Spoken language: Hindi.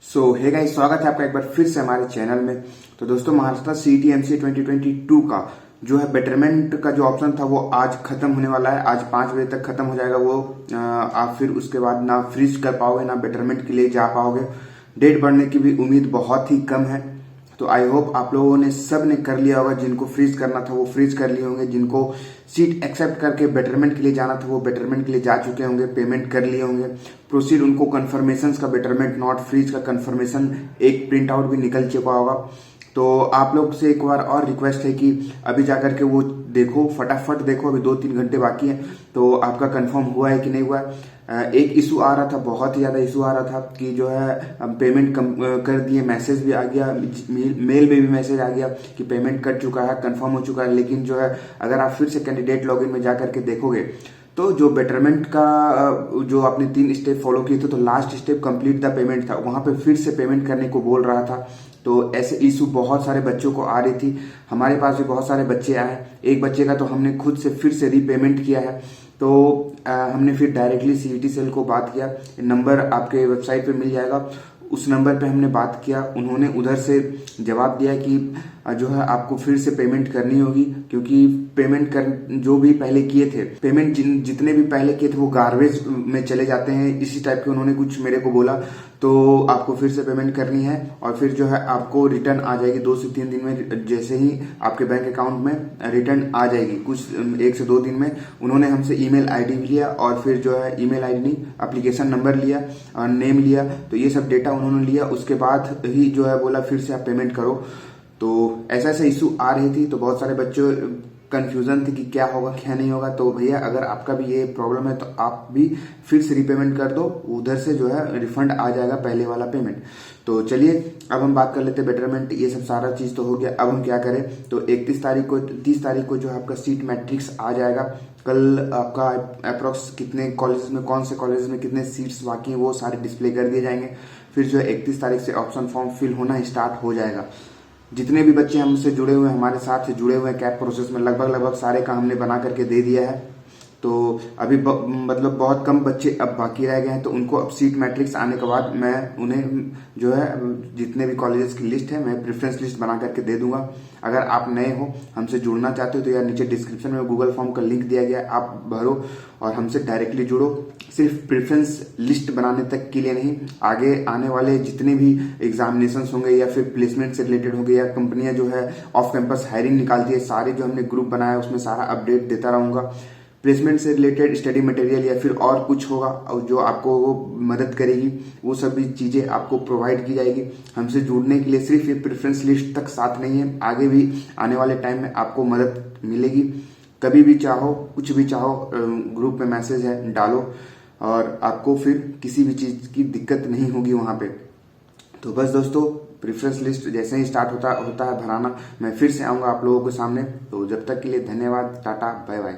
हे गाइस, स्वागत है आपका एक बार फिर से हमारे चैनल में। तो दोस्तों, महाराष्ट्र सीईटी एमसीए 2022 का जो है बेटरमेंट का जो ऑप्शन था वो आज खत्म होने वाला है। आज 5 बजे तक खत्म हो जाएगा वो। आप फिर उसके बाद ना फ्रीज कर पाओगे ना बेटरमेंट के लिए जा पाओगे। डेट बढ़ने की भी उम्मीद बहुत ही कम है। तो आई होप आप लोगों ने सब ने कर लिया होगा। जिनको फ्रीज करना था वो फ्रीज कर लिए होंगे। जिनको सीट एक्सेप्ट करके बेटरमेंट के लिए जाना था वो बेटरमेंट के लिए जा चुके होंगे, पेमेंट कर लिए होंगे। प्रोसीड उनको कन्फर्मेशन का बेटरमेंट नॉट फ्रीज का कन्फर्मेशन एक प्रिंट आउट भी निकल चुका होगा। तो आप लोग से एक बार और रिक्वेस्ट है कि अभी जाकर के वो देखो, फटाफट देखो। अभी 2-3 घंटे बाकी है तो आपका कंफर्म हुआ है कि नहीं हुआ है। एक इशू आ रहा था, बहुत ही ज्यादा इशू आ रहा था कि जो है पेमेंट कर दिए, मैसेज भी आ गया, मेल में भी मैसेज आ गया कि पेमेंट कट चुका है, कंफर्म हो चुका है। लेकिन जो है अगर आप फिर से कैंडिडेट लॉगिन में जाकर के देखोगे तो जो बेटरमेंट का जो आपने 3 स्टेप फॉलो किए थे तो last step complete the payment था, वहां पे फिर से पेमेंट करने को बोल रहा था। तो ऐसे इशू बहुत सारे बच्चों को आ रही थी। हमारे पास भी बहुत सारे बच्चे आए। एक बच्चे का तो हमने खुद से फिर से रीपेमेंट किया है। तो हमने फिर डायरेक्टली सीईटी सेल को बात किया। नंबर आपके वेबसाइट पे मिल जाएगा, उस नंबर पे हमने बात किया। उन्होंने उधर से जवाब दिया कि जो है आपको फिर से पेमेंट करनी होगी, क्योंकि पेमेंट कर जो भी पहले किए थे, पेमेंट जितने भी पहले किए थे वो गार्बेज में चले जाते हैं, इसी टाइप के उन्होंने कुछ मेरे को बोला। तो आपको फिर से पेमेंट करनी है और फिर जो है आपको रिटर्न आ जाएगी 2 से 3 दिन में। जैसे ही आपके बैंक अकाउंट में रिटर्न आ जाएगी, कुछ 1 से 2 दिन में। उन्होंने हमसे ईमेल आईडी भी लिया और फिर जो है ईमेल आईडी नहीं, एप्लीकेशन नंबर लिया और नेम लिया। तो ये सब डेटा उन्होंने लिया, उसके बाद ही जो है बोला फिर से आप पेमेंट करो। तो ऐसा ऐसा इशू आ रही थी। तो बहुत सारे बच्चों कंफ्यूजन थी कि क्या होगा क्या नहीं होगा। तो भैया अगर आपका भी ये प्रॉब्लम है तो आप भी फिर से रीपेमेंट कर दो, उधर से जो है रिफंड आ जाएगा पहले वाला पेमेंट। तो चलिए अब हम बात कर लेते हैं बेटरमेंट। ये सब सारा चीज तो हो गया, अब हम क्या करें। तो 30 तारीख को जो है आपका सीट मैट्रिक्स आ जाएगा। कल आपका अप्रोक्स कितने कॉलेज में, कौन से कॉलेज में कितने सीट्स बाकी हैं वो सारे डिस्प्ले कर दिए जाएंगे। फिर जो है 31 तारीख से ऑप्शन फॉर्म फिल होना स्टार्ट हो जाएगा। जितने भी बच्चे हमसे जुड़े हुए हैं, हमारे साथ से जुड़े हुए हैं कैप प्रोसेस में, लगभग सारे का हमने बना करके दे दिया है। तो अभी मतलब बहुत कम बच्चे अब बाकी रह गए हैं। तो उनको अब सीट मैट्रिक्स आने के बाद मैं उन्हें जो है जितने भी कॉलेजेस की लिस्ट है मैं प्रेफरेंस लिस्ट बना करके दे दूंगा। अगर आप नए हो, हमसे जुड़ना चाहते हो तो यार नीचे डिस्क्रिप्शन में गूगल फॉर्म का लिंक दिया गया है, आप भरो और हमसे डायरेक्टली जुड़ो। सिर्फ प्रेफरेंस लिस्ट बनाने तक के लिए नहीं, आगे आने वाले जितने भी एग्जामिनेशन होंगे या फिर प्लेसमेंट से रिलेटेड होंगे या कंपनियां जो है ऑफ कैंपस हायरिंग निकालती है, सारे जो हमने ग्रुप बनाया है उसमें सारा अपडेट देता रहूंगा। प्लेसमेंट से रिलेटेड स्टडी मटेरियल या फिर और कुछ होगा और जो आपको वो मदद करेगी, वो सभी चीजें आपको प्रोवाइड की जाएगी। हमसे जुड़ने के लिए सिर्फ ये प्रेफरेंस लिस्ट तक साथ नहीं है, आगे भी आने वाले टाइम में आपको मदद मिलेगी। कभी भी चाहो, कुछ भी चाहो, ग्रुप में मैसेज है डालो और आपको फिर किसी भी चीज की दिक्कत नहीं होगी वहां पे। तो बस दोस्तों, प्रेफरेंस लिस्ट जैसे ही स्टार्ट होता है भराना, मैं फिर से आऊंगा आप लोगों के सामने। तो जब तक के लिए धन्यवाद, टाटा बाय बाय।